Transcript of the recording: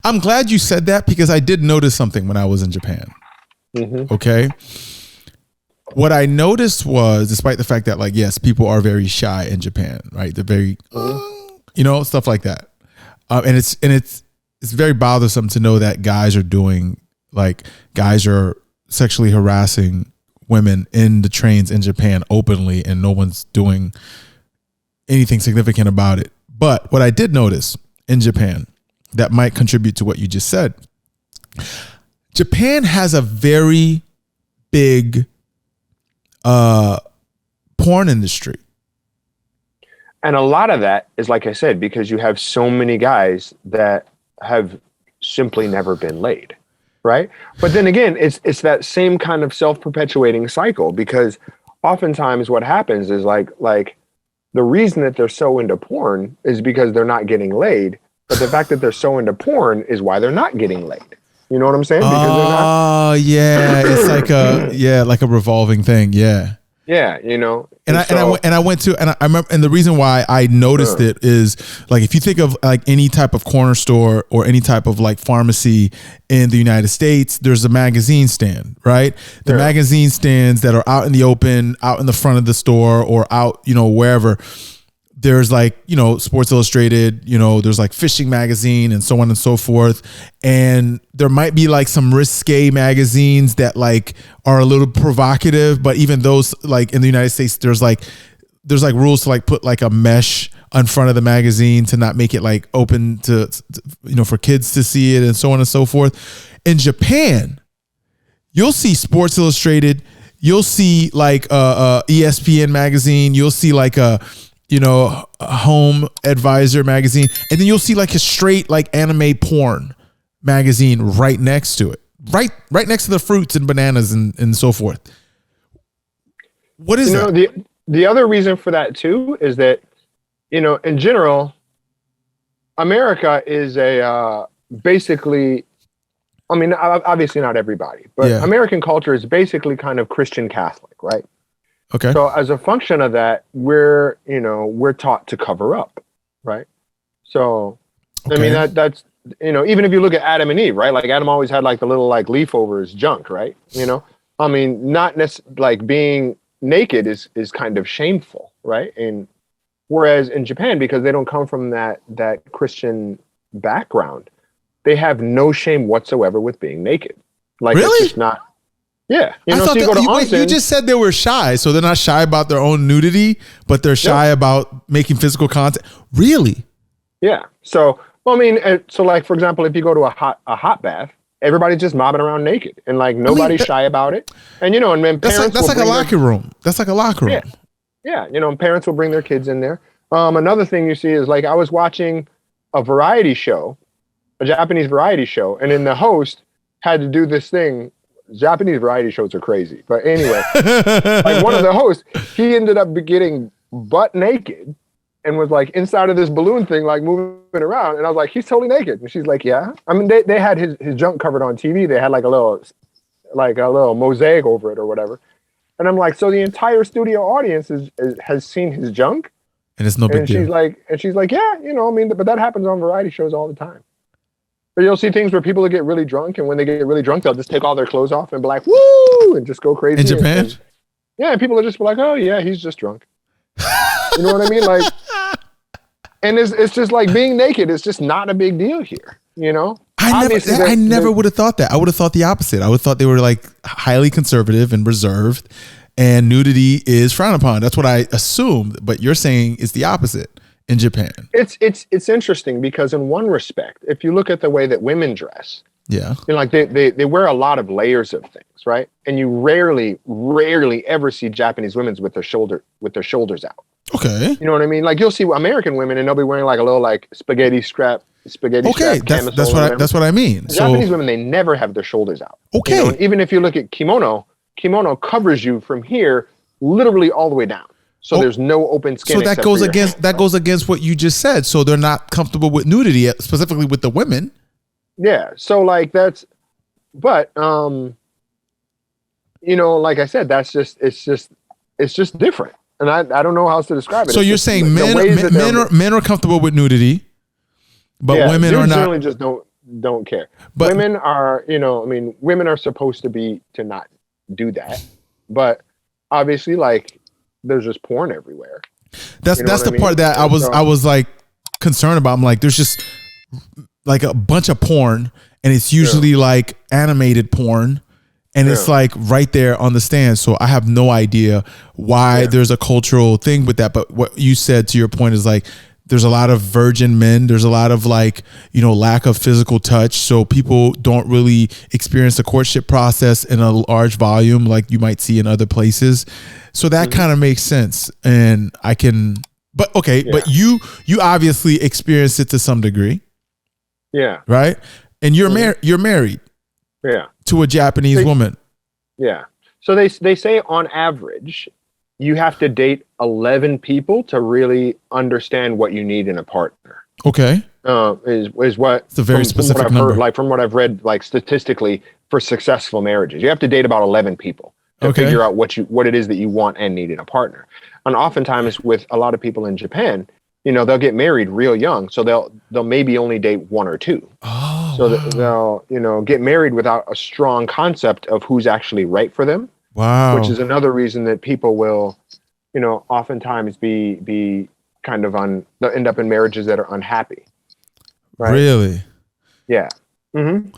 I'm glad you said that because I did notice something when I was in Japan. Mm-hmm. Okay. What I noticed was, despite the fact that, like, yes, people are very shy in Japan, right? They're very, stuff like that. And it's very bothersome to know that guys are sexually harassing women in the trains in Japan openly, and no one's doing anything significant about it. But what I did notice in Japan that might contribute to what you just said, Japan has a very big porn industry. And a lot of that is, like I said, because you have so many guys that have simply never been laid, right? But then again, it's that same kind of self-perpetuating cycle, because oftentimes what happens is like the reason that they're so into porn is because they're not getting laid, but the fact that they're so into porn is why they're not getting laid. You know what I'm saying? Because they're not. Yeah, it's like a revolving thing. Yeah. Yeah, you know. And I went to I remember, and the reason why I noticed it is, like, if you think of like any type of corner store or any type of like pharmacy in the United States, there's a magazine stand, right? The magazine stands that are out in the open, out in the front of the store, or out, wherever. There's like, Sports Illustrated, there's like fishing magazine and so on and so forth. And there might be like some risque magazines that like are a little provocative, but even those, like in the United States, there's like rules to like put like a mesh on front of the magazine to not make it like open to for kids to see it and so on and so forth. In Japan, you'll see Sports Illustrated, you'll see like ESPN magazine, you'll see like a Home Advisor magazine, and then you'll see like a straight like anime porn magazine right next to it, right next to the fruits and bananas and so forth. What is that? The other reason for that too is that, in general, America is basically, I mean, obviously not everybody, but American culture is basically kind of Christian Catholic, right? Okay. So as a function of that, we're taught to cover up, right? So, okay. I mean, that's, even if you look at Adam and Eve, right? Like Adam always had like the little like leaf over his junk, right? I mean, not necessarily like being naked is kind of shameful, right? And whereas in Japan, because they don't come from that Christian background, they have no shame whatsoever with being naked. Like, really? It's just not. Yeah, you just said they were shy, so they're not shy about their own nudity, but they're shy about making physical contact. Really? Yeah. So, well, I mean, so like for example, if you go to a hot bath, everybody's just mobbing around naked, and like nobody's shy about it. And and then parents that's like a locker room. That's like a locker room. Yeah. Parents will bring their kids in there. Another thing you see is like I was watching a variety show, a Japanese variety show, and then the host had to do this thing. Japanese variety shows are crazy. But anyway, like one of the hosts, he ended up getting butt naked and was like inside of this balloon thing, like moving around. And I was like, he's totally naked. And she's like, yeah. I mean, they had his junk covered on TV. They had like a little mosaic over it or whatever. And I'm like, so the entire studio audience has seen his junk? And it's no big deal. She's like, yeah, I mean, but that happens on variety shows all the time. But you'll see things where people get really drunk, and when they get really drunk, they'll just take all their clothes off and be like, woo, and just go crazy. In Japan? And people are just like, oh yeah, he's just drunk. You know what I mean? Like, and it's just like being naked is just not a big deal here, I never would have thought that. I would have thought the opposite. I would have thought they were like highly conservative and reserved, and nudity is frowned upon. That's what I assumed, but you're saying it's the opposite. In Japan, it's interesting because in one respect, if you look at the way that women dress, like they wear a lot of layers of things, right? And you rarely ever see Japanese women with their shoulders out. Okay, you know what I mean? Like you'll see American women and they'll be wearing like a little like spaghetti strap. Okay, that's what I mean. Japanese women, they never have their shoulders out. Okay, and even if you look at kimono covers you from here literally all the way down. So there's no open skin. So that goes against what you just said. So they're not comfortable with nudity, specifically with the women. Yeah. So like that's, but like I said, it's just different, and I don't know how else to describe it. So you're saying men are comfortable with nudity, but women are not. don't care. But Women are, I mean, women are supposed to not do that, but obviously, like, there's just porn everywhere. that's the part that I was like concerned about. I'm like, there's just like a bunch of porn, and it's usually like animated porn, and it's like right there on the stand. So I have no idea why there's a cultural thing with that. But what you said, to your point, is like, there's a lot of virgin men. There's a lot of like, lack of physical touch. So people don't really experience the courtship process in a large volume like you might see in other places. So that kind of makes sense. And but you obviously experienced it to some degree. Yeah. Right. And you're married. Yeah. To a Japanese woman. Yeah. So they say on average, you have to date 11 people to really understand what you need in a partner. Okay. Is what it's a very specific from what I've number. heard, like from what I've read, like statistically for successful marriages, you have to date about 11 people to figure out what it is that you want and need in a partner. And oftentimes with a lot of people in Japan, they'll get married real young, so they'll maybe only date one or two. Oh, so they'll get married without a strong concept of who's actually right for them. Wow. Which is another reason that people will, oftentimes be kind of they'll end up in marriages that are unhappy. Right? Really? Yeah. Mm-hmm.